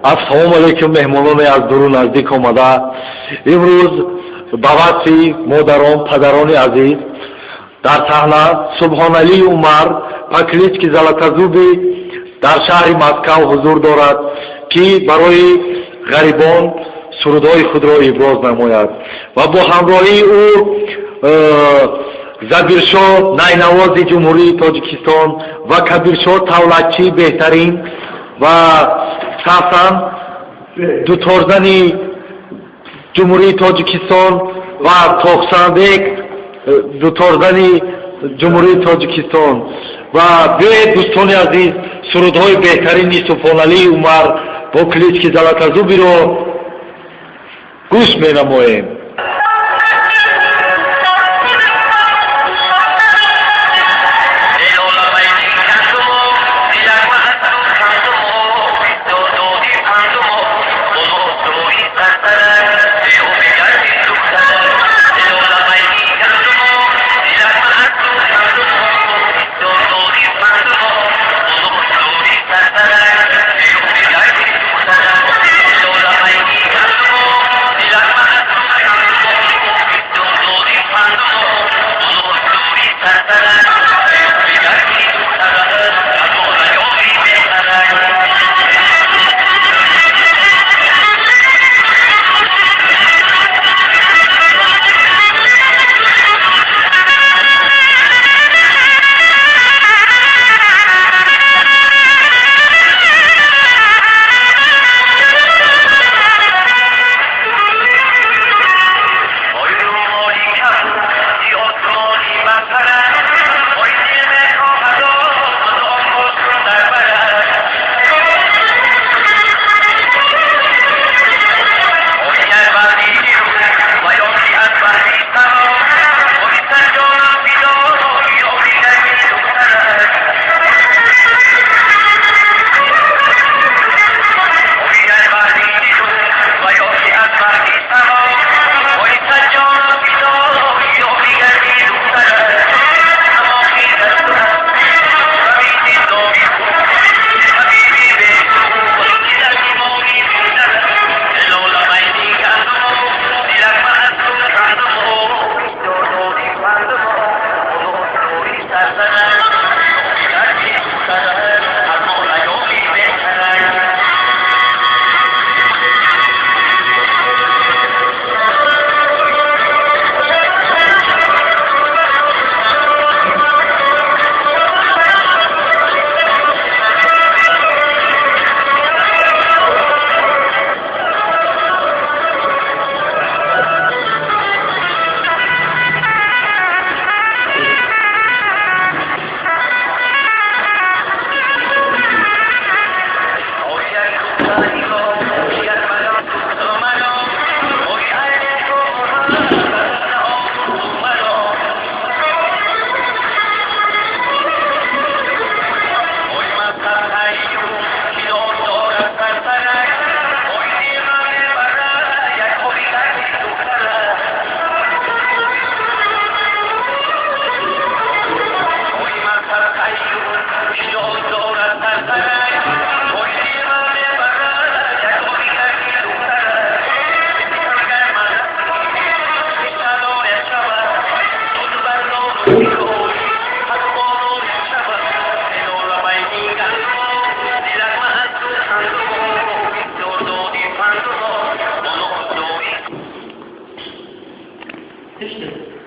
अस्सलाम वालेकुम मेहमानों از دور و نزدیک آمده. امروز باباسی مادران پدران عزیز در صحنه سبحان علی عمر پاکلیچکی زلاتازوبی در شهر مسکو حضور دارد که برای غریبان سرودهای خود را ابراز نماید و با همراهی او забиршоҳ найнавози ҷумҳурии тоҷикистон ва кабиршоҳ тавлатчии беҳтарин ва сасан дуторзани ҷумҳурии тоҷикистон ва тоқсанбек дуторзани ҷумҳурии тоҷикистон ва биёед дӯстони азиз сурудҳои беҳтарини субҳоналии умар бо клички залатазубиро гӯш менамоем. İşte